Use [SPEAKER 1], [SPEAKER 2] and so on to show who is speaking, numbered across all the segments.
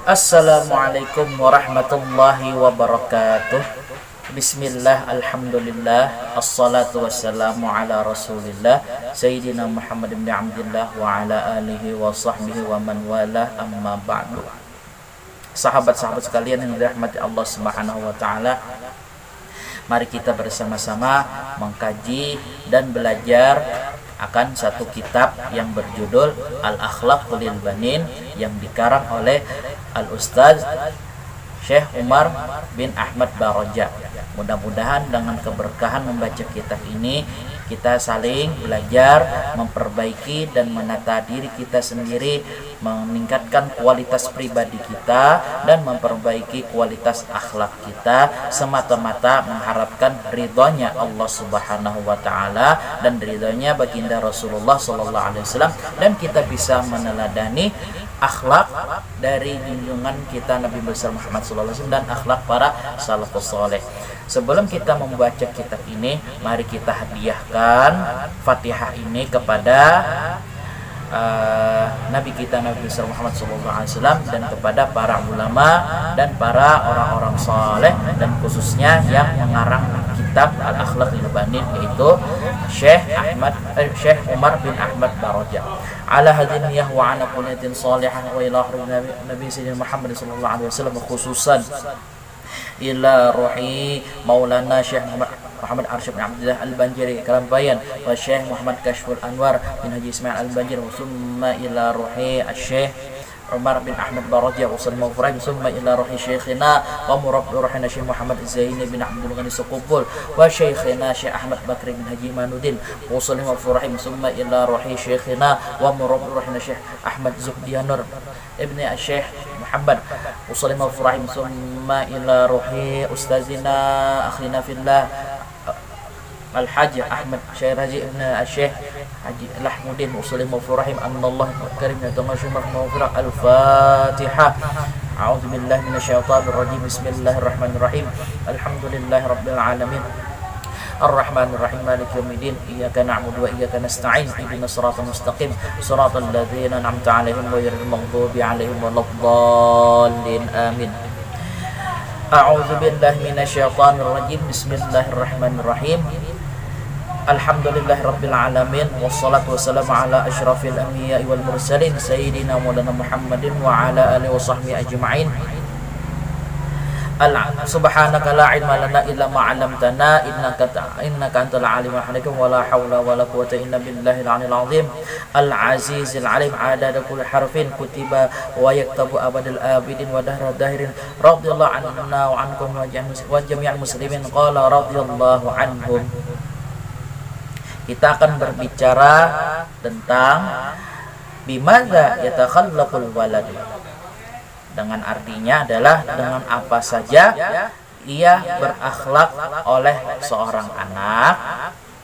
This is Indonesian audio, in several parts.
[SPEAKER 1] Assalamualaikum warahmatullahi wabarakatuh. Bismillah, alhamdulillah, assalatu wassalamu ala rasulillah Sayyidina Muhammad bin Abdillah wa ala alihi wa sahbihi wa man wala, amma ba'du. Sahabat-sahabat sekalian yang dirahmati Allah subhanahu wa ta'ala, mari kita bersama-sama mengkaji dan belajar akan satu kitab yang berjudul Al-Akhlaq lil Banin yang dikarang oleh Al-Ustaz Syekh Umar bin Ahmad Baroja. Mudah-mudahan dengan keberkahan membaca kitab ini, kita saling belajar, memperbaiki dan menata diri kita sendiri, meningkatkan kualitas pribadi kita dan memperbaiki kualitas akhlak kita, semata-mata mengharapkan ridhonya Allah Subhanahu wa ta'ala dan ridhonya baginda Rasulullah sallallahu alaihi wasallam, dan kita bisa meneladani akhlak dari junjungan kita Nabi besar Muhammad sallallahu alaihi wasallam dan akhlak para salafus saleh. Sebelum kita membaca kitab ini, mari kita hadiahkan Fatihah ini kepada Nabi kita Nabi besar Muhammad sallallahu alaihi wasallam dan kepada para ulama dan para orang-orang saleh, dan khususnya yang mengarang kitab Al-Akhlaq lil Banin, yaitu Syekh Umar bin Ahmad Baroja. Ala hadin niyah wa ala kullatin salihah wa ila Nabi Sayyidina Muhammad sallallahu alaihi wasallam, khususan ila ruhi Maulana Syekh Muhammad Arsyad bin Abdullah Al-Banjari kalam bayan wa Syekh Muhammad Kashful Anwar bin Haji Ismail Al-Banjari, wa summa ila ruhi Syekh Umar bin Ahmad Baroja, wa sallallahu alaihi summa ila ruhi Syekhina wa murabbi ruhina Syekh Muhammad Zaini bin Abdul Ghani Sukubul wa Syekhina Syekh Ahmad Bakri bin Haji Manudin, wa sallallahu alaihi summa ila ruhi Syekhina wa murabbi ruhina Syekh Ahmad Zuhdianur ibni Syekh Muhammad, wa sallallahu alaihi summa ila ruhi ustazina akhina fillah Al-Haji Ahmad Syekh Haji ibn Syekh Haji Lahmudin, Muslim Furahim Annallah Karim Yatamashumar Mawfirah. Al-Fatihah. A'udzu billahi minasyaitonir rajim. Bismillahirrahmanirrahim. Alhamdulillahi rabbil alamin. Ar-Rahmanir Rahim, Maliki yaumiddin. Iyyaka na'budu wa iyyaka nasta'in. Ihdinas siratal mustaqim. Siratal ladzina an'amta 'alaihim ghairil maghdubi 'alaihim waladdallin. Amin. A'udzu billahi minasyaitonir rajim. Bismillahirrahmanirrahim. Alhamdulillahi rabbil alamin, wassalatu wassalamu ala asyrafil anbiya'i wal mursalin sayyidina maulana Muhammadin wa ala alihi wa sahbihi ajma'in. Subhanaka la ilma lana illa ma 'allamtana innaka antal alimul hakim, wa la haula wa la quwwata illa billahil aliyyil azim. Al-azizil alim, adada kulli harfin kutiba wa yaktabu abadal abidin wa dahra dahirin. Radhiyallahu anna wa ankum wa jami'al muslimin. Qala radhiyallahu anhum. Kita akan berbicara tentang bimadza yatakhallaqul walad. Dengan artinya adalah dengan apa saja ia berakhlak oleh seorang anak.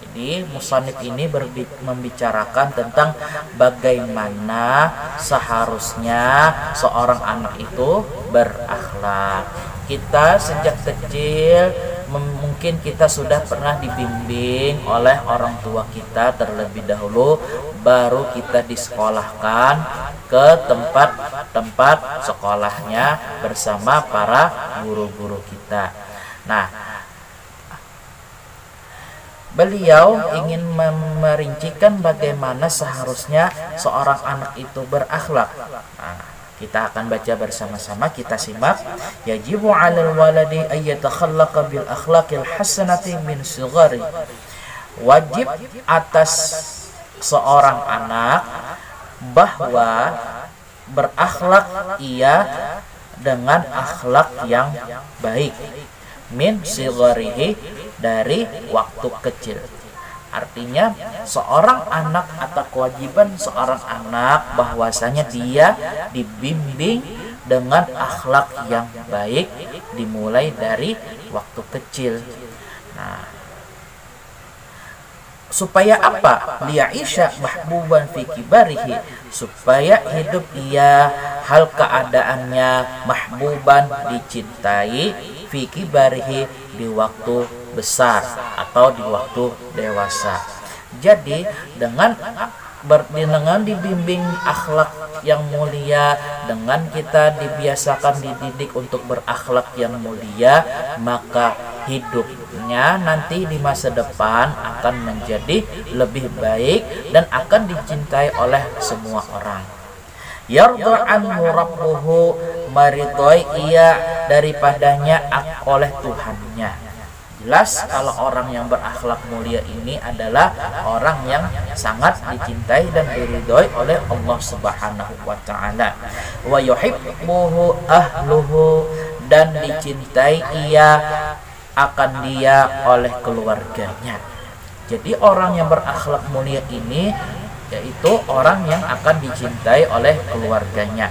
[SPEAKER 1] Jadi musannif ini membicarakan tentang bagaimana seharusnya seorang anak itu berakhlak. Kita sejak kecil mungkin kita sudah pernah dibimbing oleh orang tua kita terlebih dahulu, baru kita disekolahkan ke tempat sekolahnya bersama para guru-guru kita. Nah, beliau ingin merincikan bagaimana seharusnya seorang anak itu berakhlak. Nah, kita akan baca bersama-sama, kita simak. Yajibu 'alal waladi ay yatakhallaqa bil akhlaqil hasanati min sighari. Wajib atas seorang anak bahwa berakhlak ia dengan akhlak yang baik. Min sigharihi, dari waktu kecil. Artinya seorang anak atau kewajiban seorang anak bahwasanya dia dibimbing dengan akhlak yang baik dimulai dari waktu kecil. Nah, supaya apa? Liya'isha mahbuban fi kibarihi, supaya hidup ia hal keadaannya mahbuban, dicintai, fi kibarihi, di waktu besar atau di waktu dewasa. Jadi dengan dibimbing akhlak yang mulia, dengan kita dibiasakan dididik untuk berakhlak yang mulia, maka hidupnya nanti di masa depan akan menjadi lebih baik dan akan dicintai oleh semua orang. Yarda anhu rabbuhu, meridhoi ia daripadanya oleh Tuhannya. Jelas kalau orang yang berakhlak mulia ini adalah orang yang sangat dicintai dan diridhoi oleh Allah Subhanahu wa taala. Wa yuhibbuhu ahluhu, dan dicintai ia akan dia oleh keluarganya. Jadi orang yang berakhlak mulia ini yaitu orang yang akan dicintai oleh keluarganya.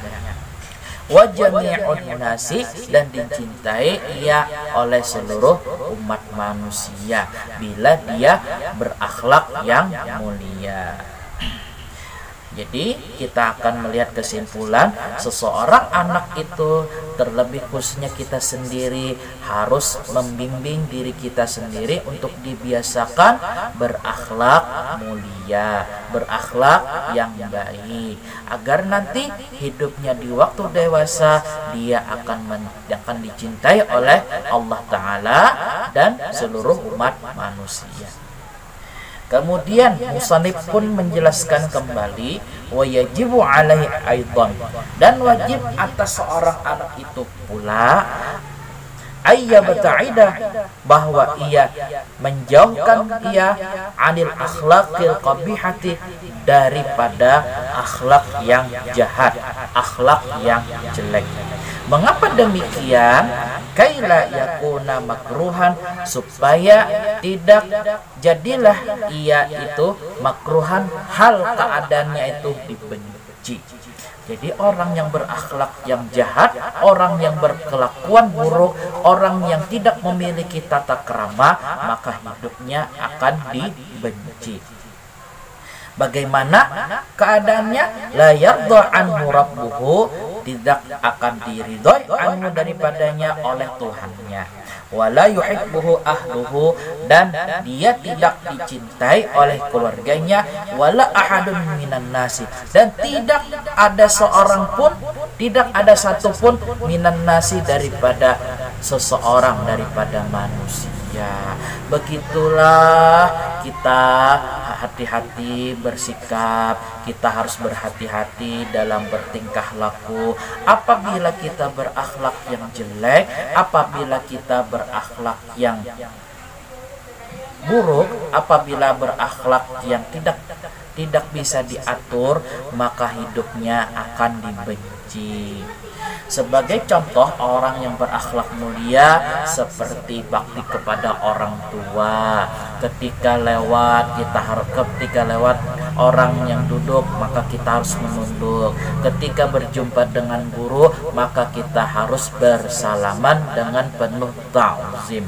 [SPEAKER 1] Wa jami'un nasi, dan dicintai ia oleh seluruh umat manusia bila dia berakhlak yang mulia. Jadi kita akan melihat kesimpulan seseorang anak itu, terlebih khususnya kita sendiri, harus membimbing diri kita sendiri untuk dibiasakan berakhlak mulia, berakhlak yang baik, agar nanti hidupnya di waktu dewasa dia akan dicintai oleh Allah Ta'ala dan seluruh umat manusia. Kemudian musannif pun menjelaskan kembali, wa yajibu alaihi aidan, dan wajib atas seorang anak itu pula ayyabta'ida, bahwa ia menjauhkan ia anil akhlaqil qabihati, daripada akhlak yang jahat, akhlak yang jelek. Mengapa demikian? Kaila yakuna makruhan, supaya tidak jadilah ia itu makruhan, hal keadaannya itu dibenci. Jadi orang yang berakhlak yang jahat, orang yang berkelakuan buruk, orang yang tidak memiliki tata krama, maka hidupnya akan dibenci. Bagaimana keadaannya? La yarda anhu rabbuhu, tidak akan diridhoi anhu daripadanya oleh Tuhannya. Wala yuhibbuhu ahluhu, dan dia tidak dicintai oleh keluarganya. Wala ahadun minan nasi, dan tidak ada seorang pun, tidak ada satupun minan nasi, daripada seseorang, daripada manusia. Begitulah kita hati-hati bersikap, kita harus berhati-hati dalam bertingkah laku. Apabila kita berakhlak yang jelek, apabila kita berakhlak yang buruk, apabila berakhlak yang tidak bisa diatur, maka hidupnya akan dibenci. Sebagai contoh orang yang berakhlak mulia seperti bakti kepada orang tua. Ketika lewat orang yang duduk, maka kita harus menunduk. Ketika berjumpa dengan guru, maka kita harus bersalaman dengan penuh ta'zim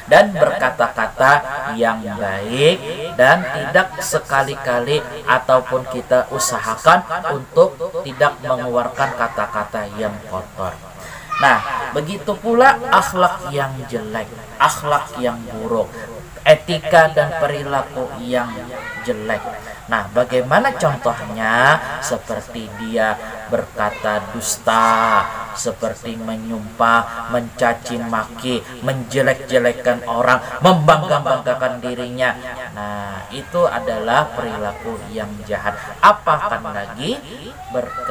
[SPEAKER 1] dan berkata-kata yang baik, dan tidak sekali-kali ataupun kita usahakan untuk tidak mengeluarkan kata-kata yang kotor. Nah, begitu pula akhlak yang jelek, akhlak yang buruk, etika dan perilaku yang jelek. Nah, bagaimana contohnya? Seperti dia berkata dusta, seperti menyumpah, mencaci maki, menjelek-jelekan orang, membangga-banggakan dirinya. Nah, itu adalah perilaku yang jahat. Apakah lagi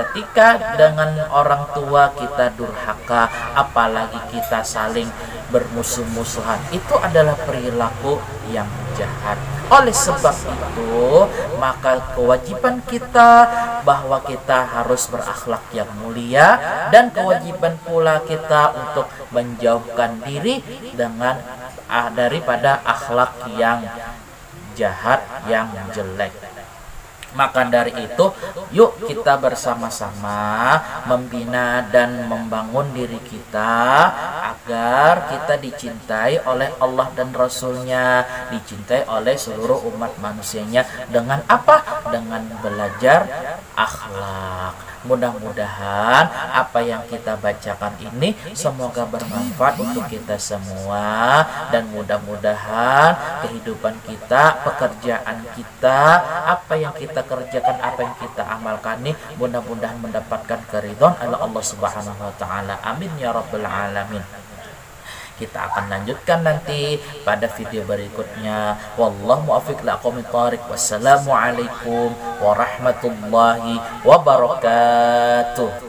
[SPEAKER 1] ketika dengan orang tua kita durhaka, apalagi kita saling bermusuh-musuhan, itu adalah perilaku yang jahat. Oleh sebab itu, maka kewajiban kita bahwa kita harus berakhlak yang mulia, dan kewajiban pula kita untuk menjauhkan diri daripada akhlak yang jahat, yang jelek. Maka dari itu, yuk kita bersama-sama membina dan membangun diri kita agar kita dicintai oleh Allah dan Rasulnya, dicintai oleh seluruh umat manusianya. Dengan apa? Dengan belajar akhlak. Mudah-mudahan apa yang kita bacakan ini semoga bermanfaat untuk kita semua, dan mudah-mudahan kehidupan kita, pekerjaan kita, apa yang kita kerjakan, apa yang kita amalkan ini mudah-mudahan mendapatkan keridhaan Allah Subhanahu wa taala. Amin ya rabbal alamin. Kita akan lanjutkan nanti pada video berikutnya. Wallahu muwaffiq ila aqwamit thoriq. Wassalamualaikum warahmatullahi wabarakatuh.